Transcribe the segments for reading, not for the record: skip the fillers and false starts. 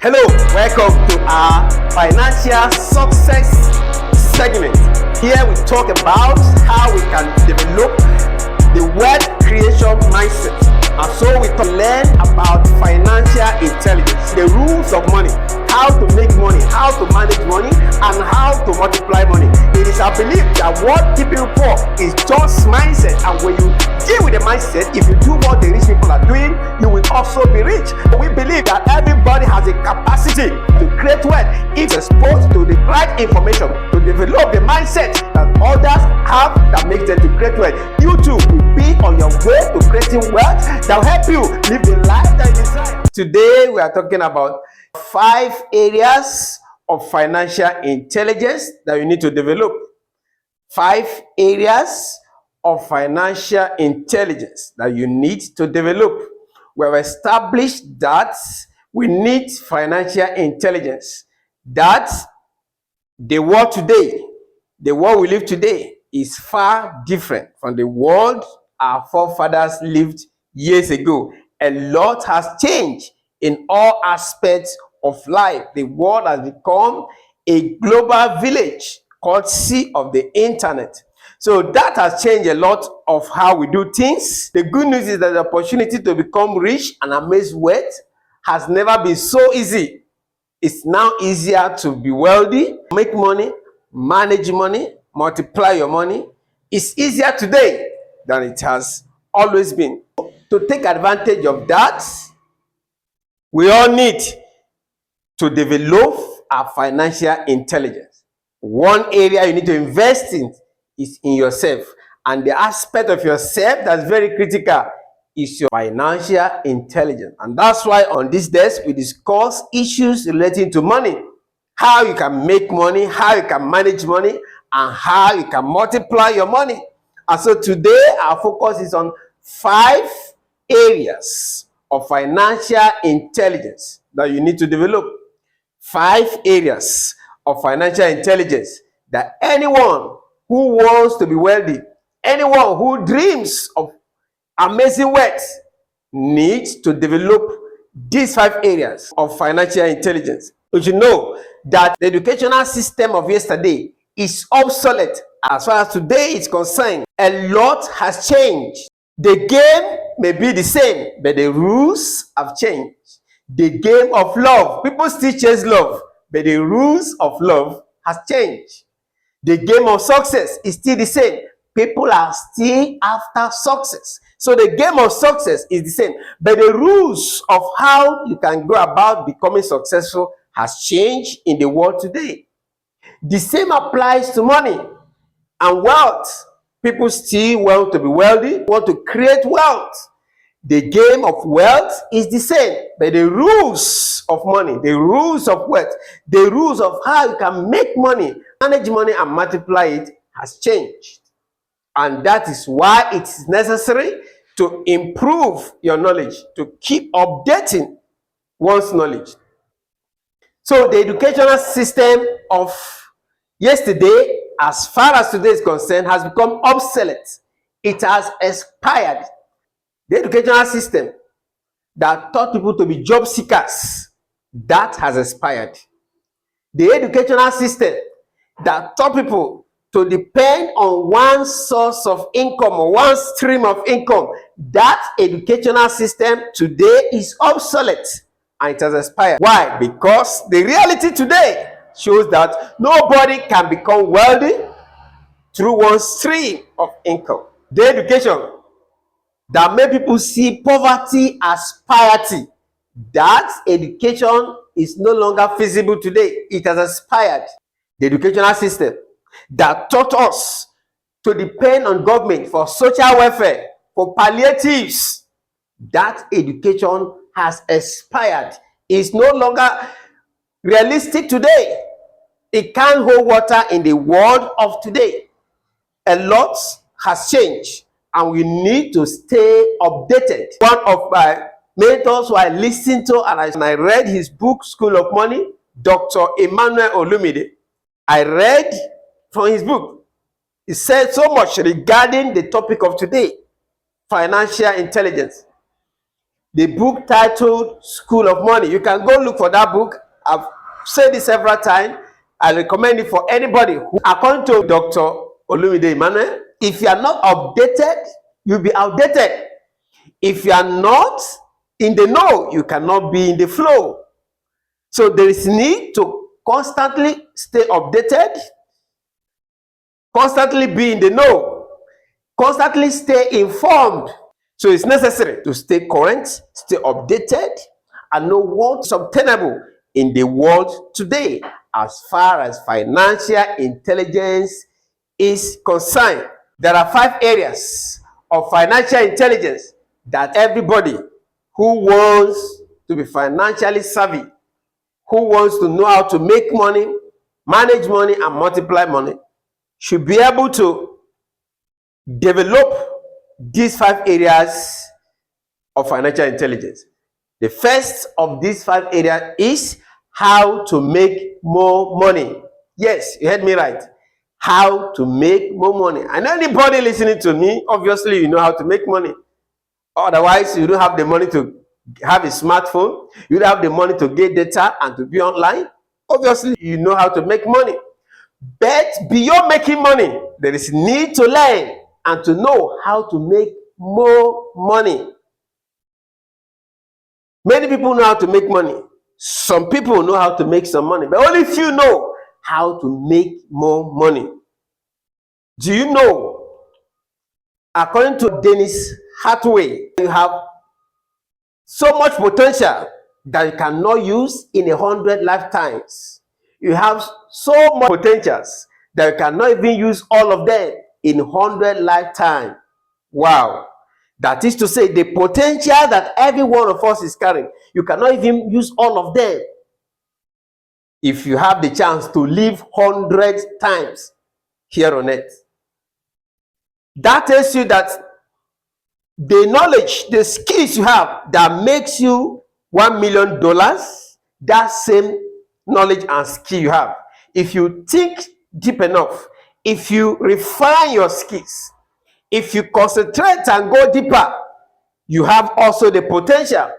Hello, welcome to our financial success segment. Here we talk about how we can develop the wealth creation mindset. And so we learn about financial intelligence, the rules of money, how to make money, how to manage money, and how to multiply money. It is our belief that what keeping poor is just mindset, and when you deal with the mindset, if you do what the rich people are doing, you will also be rich. We believe that everybody has a capacity to create wealth if exposed to the right information to develop the mindset that others have that makes them to create wealth. You too will be on your way to creating wealth that will help you live the life that you desire. Today we are talking about 5 areas of financial intelligence that you need to develop. 5 areas of financial intelligence that you need to develop. We have established that we need financial intelligence. That the world today, the world we live today, is far different from the world our forefathers lived years ago. A lot has changed in all aspects of life. The world has become a global village courtesy of the internet. So that has changed a lot of how we do things. The good news is that the opportunity to become rich and amass wealth has never been so easy. It's now easier to be wealthy, make money, manage money, multiply your money. It's easier today than it has always been. To take advantage of that, we all need to develop our financial intelligence. One area you need to invest in is in yourself. And the aspect of yourself that's very critical is your financial intelligence. And that's why on this desk, we discuss issues relating to money. How you can make money, how you can manage money, and how you can multiply your money. And so today, our focus is on 5 areas of financial intelligence that you need to develop. 5 areas of financial intelligence that anyone who wants to be wealthy, anyone who dreams of amazing wealth, needs to develop these 5 areas of financial intelligence. You should know that the educational system of yesterday is obsolete as far as today is concerned. A lot has changed. The game may be the same, but the rules have changed. The game of love, people still chase love, but the rules of love has changed. The game of success is still the same. People are still after success. So the game of success is the same, but the rules of how you can go about becoming successful has changed in the world today. The same applies to money and wealth. People still want to be wealthy, want to create wealth. The game of wealth is the same, but the rules of money, the rules of wealth, the rules of how you can make money, manage money, and multiply it has changed. And that is why it is necessary to improve your knowledge, to keep updating one's knowledge. So the educational system of yesterday, as far as today is concerned, has become obsolete. It has expired. The educational system that taught people to be job seekers, that has expired. The educational system that taught people to depend on one source of income or one stream of income, that educational system today is obsolete and it has expired. Why? Because the reality today shows that nobody can become wealthy through one stream of income. The education that made people see poverty as piety, that education is no longer feasible today. It has expired. The educational system that taught us to depend on government for social welfare, for palliatives, that education has expired. It's no longer realistic today. It can't hold water in the world of today. A lot has changed, and we need to stay updated. One of my mentors who I listened to and I read his book, School of Money, Dr. Emmanuel Olumide. I read from his book. He said so much regarding the topic of today, financial intelligence. The book titled School of Money. You can go look for that book. I've said this several times. I recommend it for anybody who, according to Dr. Olumide Emmanuel, if you are not updated, you'll be outdated. If you are not in the know, you cannot be in the flow. So there is need to constantly stay updated, constantly be in the know, constantly stay informed. So it's necessary to stay current, stay updated, and know what's obtainable in the world today as far as financial intelligence is concerned. There are 5 areas of financial intelligence that everybody who wants to be financially savvy, who wants to know how to make money, manage money, and multiply money, should be able to develop these 5 areas of financial intelligence. The first of these 5 areas is how to make more money. Yes, you heard me right. How to make more money. And anybody listening to me, obviously you know how to make money. Otherwise, you don't have the money to have a smartphone. You don't have the money to get data and to be online. Obviously, you know how to make money. But beyond making money, there is need to learn and to know how to make more money. Many people know how to make money. Some people know how to make some money, but only few know how to make more money. Do you know, according to Dennis Hathaway, you have so much potential that you cannot use in 100 lifetimes. You have so much potentials that you cannot even use all of them in 100 lifetimes. Wow. That is to say, the potential that every one of us is carrying, you cannot even use all of them. If you have the chance to live 100 times here on earth, that tells you that the knowledge, the skills you have that makes you $1 million, that same knowledge and skill you have, if you think deep enough, if you refine your skills, if you concentrate and go deeper, you have also the potential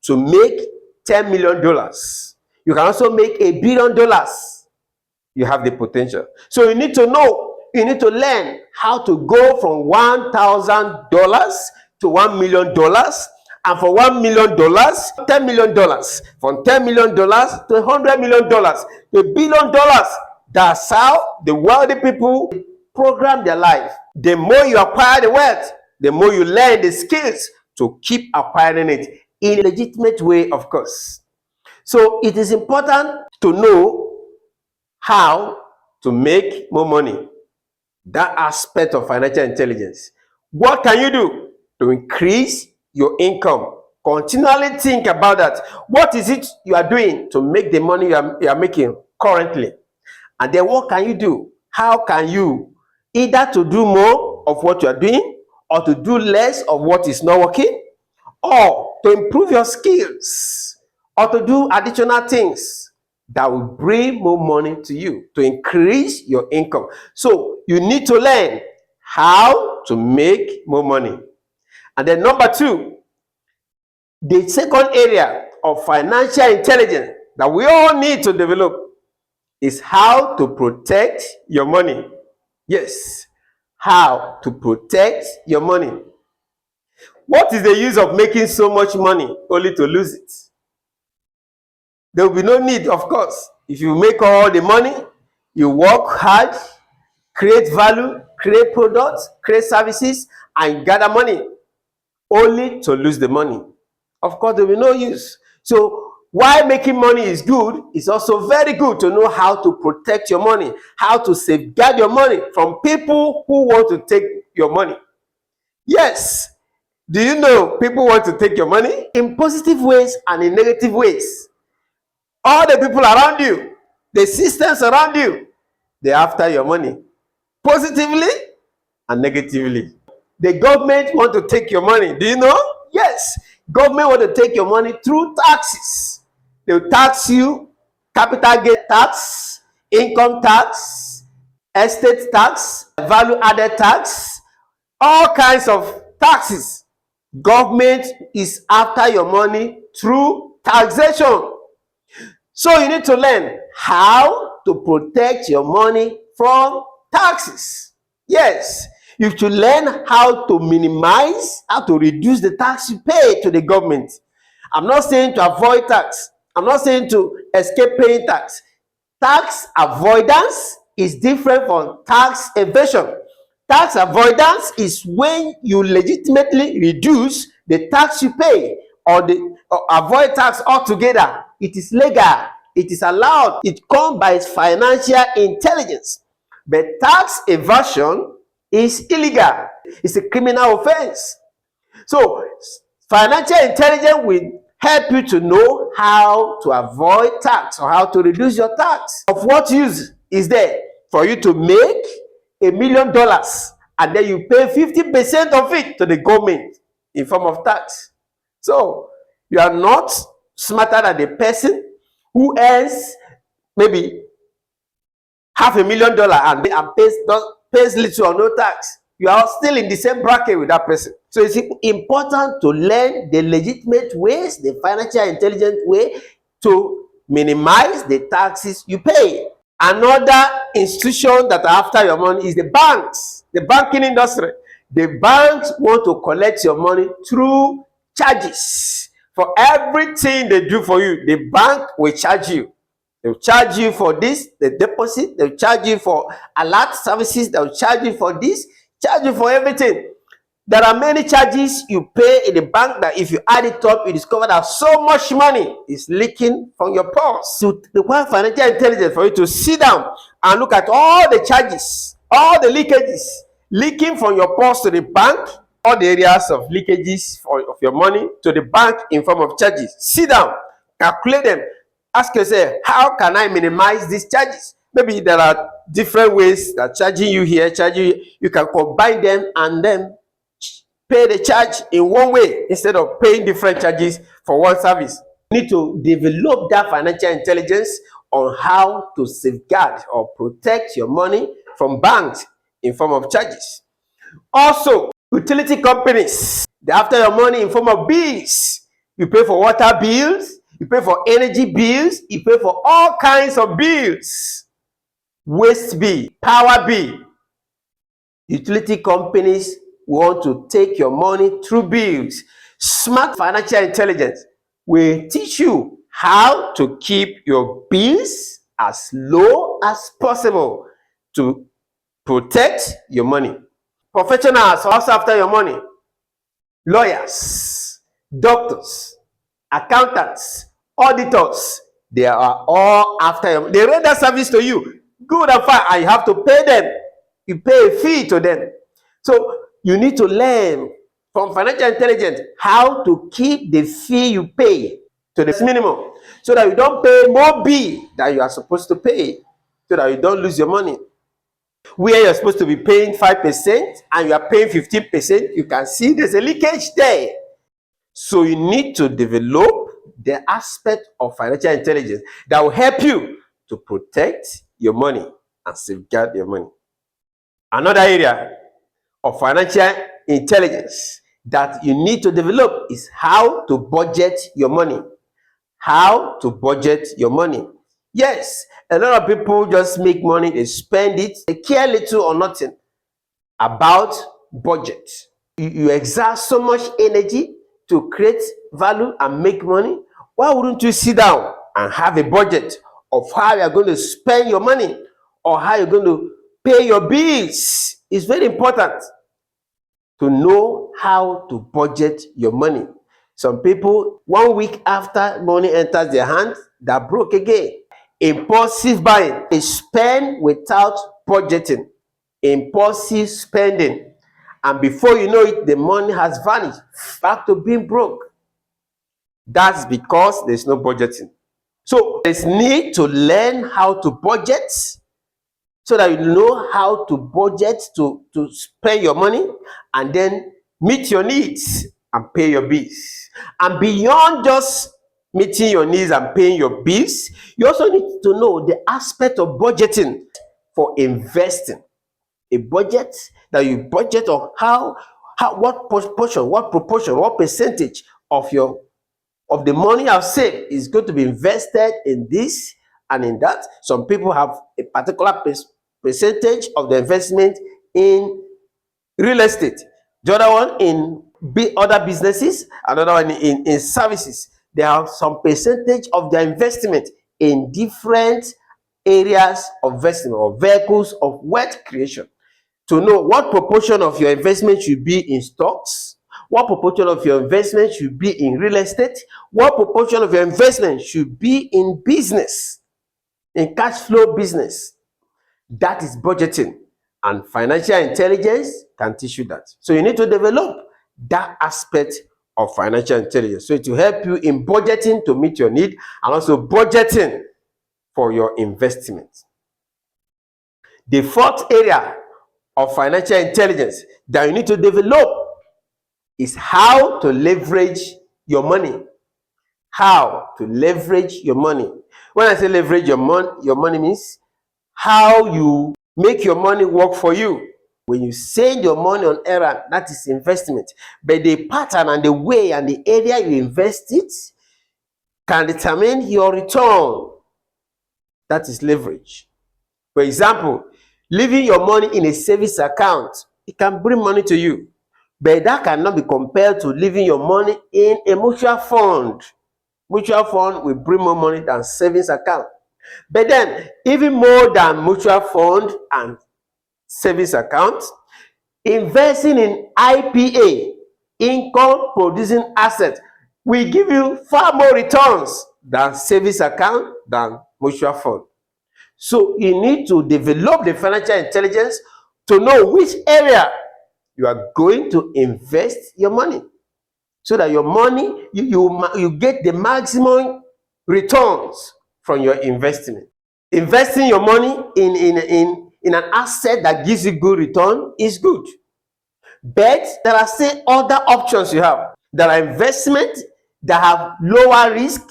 to make $10 million. You can also make $1 billion. You have the potential. So you need to know, you need to learn how to go from $1,000 to $1 million, and for $1 million, $10 million, from $10 million to $100 million, to $1 billion. That's how the wealthy people program their life. The more you acquire the wealth, the more you learn the skills to keep acquiring it in a legitimate way, of course. So it is important to know how to make more money. That aspect of financial intelligence. What can you do to increase your income? Continually think about that. What is it you are doing to make the money you are making currently? And then what can you do? How can you either to do more of what you are doing, or to do less of what is not working, or to improve your skills, or to do additional things that will bring more money to you, to increase your income? So you need to learn how to make more money. And then number 2, the second area of financial intelligence that we all need to develop is how to protect your money. Yes, how to protect your money. What is the use of making so much money only to lose it? There will be no need, of course. If you make all the money, you work hard, create value, create products, create services, and gather money only to lose the money. Of course, there will be no use. So while making money is good, it's also very good to know how to protect your money, how to safeguard your money from people who want to take your money. Yes, do you know people want to take your money in positive ways and in negative ways? All the people around you, the systems around you, they're after your money, positively and negatively. The government want to take your money. Do you know? Yes, government want to take your money through taxes. They will tax you, capital gain tax, income tax, estate tax, value added tax, all kinds of taxes Government is after your money through taxation. So you need to learn how to protect your money from taxes. Yes, you should learn how to minimize, how to reduce the tax you pay to the government. I'm not saying to avoid tax. I'm not saying to escape paying tax. Tax avoidance is different from tax evasion. Tax avoidance is when you legitimately reduce the tax you pay or avoid tax altogether. It is legal, it is allowed, it comes by financial intelligence. But tax evasion is illegal, it's a criminal offense. So financial intelligence will help you to know how to avoid tax or how to reduce your tax. Of what use is there for you to make $1,000,000 and then you pay 50% of it to the government in form of tax? So you are not smarter than the person who earns maybe $500,000 and pays little or no tax. You are still in the same bracket with that person. So it's important to learn the legitimate ways, the financial intelligent way to minimize the taxes you pay. Another institution that are after your money is the banks, the banking industry. The banks want to collect your money through charges. For everything they do for you, the bank will charge you. They'll charge you for this, the deposit. They'll charge you for alert services. They'll charge you for this, charge you for everything. There are many charges you pay in the bank that if you add it up, you discover that so much money is leaking from your purse. So it requires financial intelligence for you to sit down and look at all the charges, all the leakages leaking from your purse to the bank, all the areas of leakages of your money to the bank in form of charges. Sit down, calculate them. Ask yourself, how can I minimize these charges? Maybe there are different ways that charging you here, charging you. You can combine them and then pay the charge in one way instead of paying different charges for one service. You need to develop that financial intelligence on how to safeguard or protect your money from banks in form of charges. Also, utility companies, they after your money in form of bills. You pay for water bills, you pay for energy bills, you pay for all kinds of bills. Waste bill, power bill. Utility companies want to take your money through bills. Smart financial intelligence will teach you how to keep your bills as low as possible to protect your money. Professionals are also after your money. Lawyers, doctors, accountants, auditors, they are all after your money. They render service to you, good and fine, and you have to pay them. You pay a fee to them. So you need to learn from financial intelligence how to keep the fee you pay to the minimum so that you don't pay more bill than you are supposed to pay, so that you don't lose your money. Where you're supposed to be paying 5% and you are paying 15%, you can see there's a leakage there. So you need to develop the aspect of financial intelligence that will help you to protect your money and safeguard your money. Another area of financial intelligence that you need to develop is how to budget your money. How to budget your money. Yes, a lot of people just make money, they spend it, they care little or nothing about budget. You exert so much energy to create value and make money. Why wouldn't you sit down and have a budget of how you're going to spend your money or how you're going to pay your bills? It's very important to know how to budget your money. Some people, 1 week after money enters their hands, they're broke again. Impulsive buying is spend without budgeting. Impulsive spending. And before you know it, the money has vanished, back to being broke. That's because there's no budgeting. So there's need to learn how to budget so that you know how to budget to spend your money and then meet your needs and pay your bills. And beyond just meeting your needs and paying your bills, you also need to know the aspect of budgeting for investing. A budget that you budget on how what portion, what proportion, what percentage of the money I've saved is going to be invested in this and in that. Some people have a particular percentage of the investment in real estate, the other one in other businesses, another one in services. They have some percentage of their investment in different areas of investment or vehicles of wealth creation. To know what proportion of your investment should be in stocks, what proportion of your investment should be in real estate, what proportion of your investment should be in business, in cash flow business. That is budgeting, and financial intelligence can teach you that. So you need to develop that aspect of financial intelligence, so it will help you in budgeting to meet your need and also budgeting for your investment. The fourth area of financial intelligence that you need to develop is how to leverage your money. How to leverage your money. When I say leverage your money means how you make your money work for you. When you send your money on errand, that is investment. But the pattern and the way and the area you invest it can determine your return. That is leverage. For example, leaving your money in a savings account, it can bring money to you, but that cannot be compared to leaving your money in a mutual fund. Mutual fund will bring more money than savings account. But then, even more than mutual fund and savings account, investing in IPA, income producing asset, will give you far more returns than savings account, than mutual fund. So you need to develop the financial intelligence to know which area you are going to invest your money, so that your money, you get the maximum returns from your investment. Investing your money in an asset that gives you good return is good, but there are still other options you have. There are investments that have lower risk,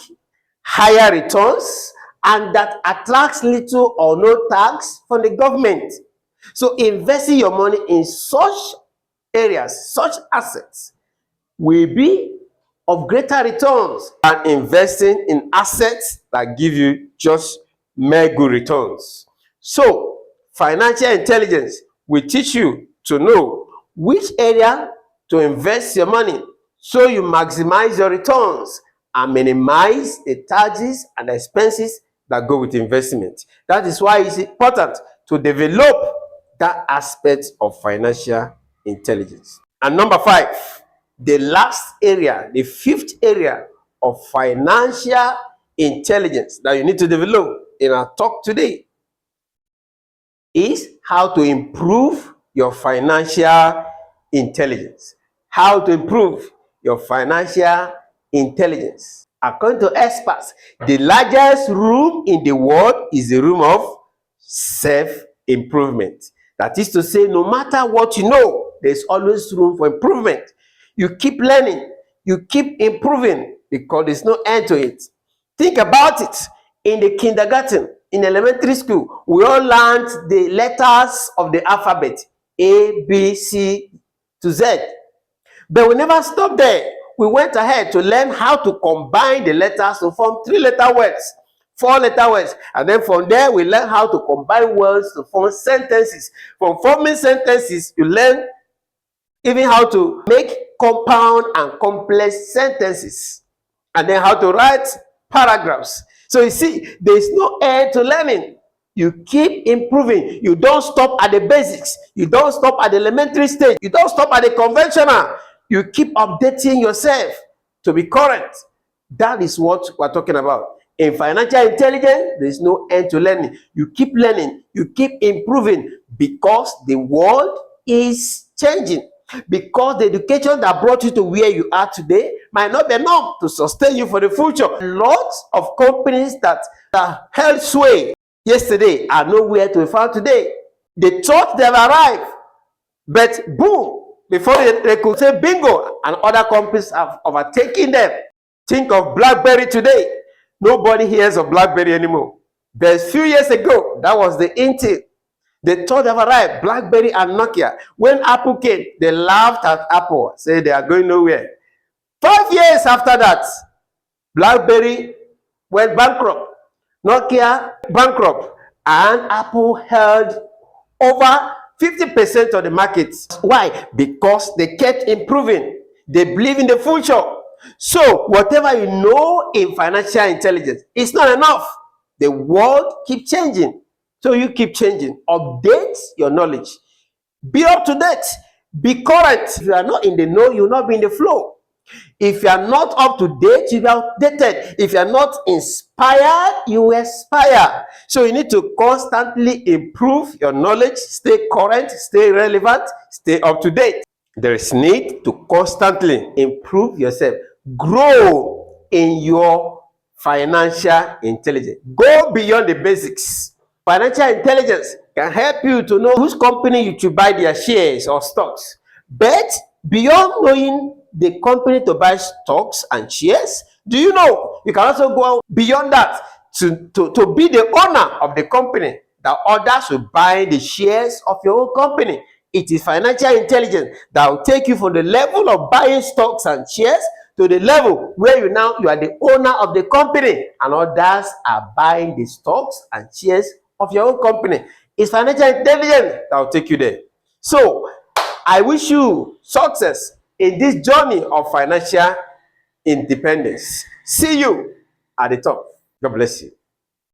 higher returns, and that attracts little or no tax from the government. So investing your money in such areas, such assets, will be of greater returns than investing in assets that give you just mere good returns. So financial intelligence will teach you to know which area to invest your money, so you maximize your returns and minimize the charges and expenses that go with investment. That is why it's important to develop that aspect of financial intelligence. And number 5, the last area, the fifth area of financial intelligence that you need to develop in our talk today, is how to improve your financial intelligence. How to improve your financial intelligence. According to experts, the largest room in the world is the room of self-improvement. That is to say, no matter what you know, there's always room for improvement. You keep learning, you keep improving, because there's no end to it. Think about it. In the kindergarten, in elementary school, we all learned the letters of the alphabet, A, B, C to Z. But we never stopped there. We went ahead to learn how to combine the letters to form 3-letter words, 4-letter words. And then from there, we learn how to combine words to form sentences. From forming sentences, you learn even how to make compound and complex sentences, and then how to write paragraphs. So you see, there is no end to learning. You keep improving. You don't stop at the basics. You don't stop at the elementary stage. You don't stop at the conventional. You keep updating yourself to be current. That is what we're talking about. In financial intelligence, there is no end to learning. You keep learning. You keep improving, because the world is changing. Because the education that brought you to where you are today might not be enough to sustain you for the future. Lots of companies that held sway yesterday are nowhere to be found today. They thought they've arrived, but boom, before they could say bingo, and other companies have overtaken them. Think of BlackBerry today. Nobody hears of BlackBerry anymore. But a few years ago, that was the Intel. They thought they've arrived, BlackBerry and Nokia. When Apple came, they laughed at Apple, said they are going nowhere. 5 years after that, BlackBerry went bankrupt, Nokia bankrupt, and Apple held over 50% of the market. Why? Because they kept improving. They believe in the future. So whatever you know in financial intelligence, it's not enough. The world keeps changing. So you keep changing. Update your knowledge. Be up to date. Be current. If you are not in the know, you will not be in the flow. If you are not up to date, you are outdated. If you are not inspired, you will expire. So you need to constantly improve your knowledge, stay current, stay relevant, stay up to date. There is need to constantly improve yourself. Grow in your financial intelligence. Go beyond the basics. Financial intelligence can help you to know whose company you should buy their shares or stocks. But beyond knowing the company to buy stocks and shares, do you know you can also go beyond that to be the owner of the company, that others will buy the shares of your own company. It is financial intelligence that will take you from the level of buying stocks and shares to the level where you are the owner of the company and others are buying the stocks and shares of your own company. It's financial intelligence that will take you there. So I wish you success in this journey of financial independence. See you at the top. God bless you.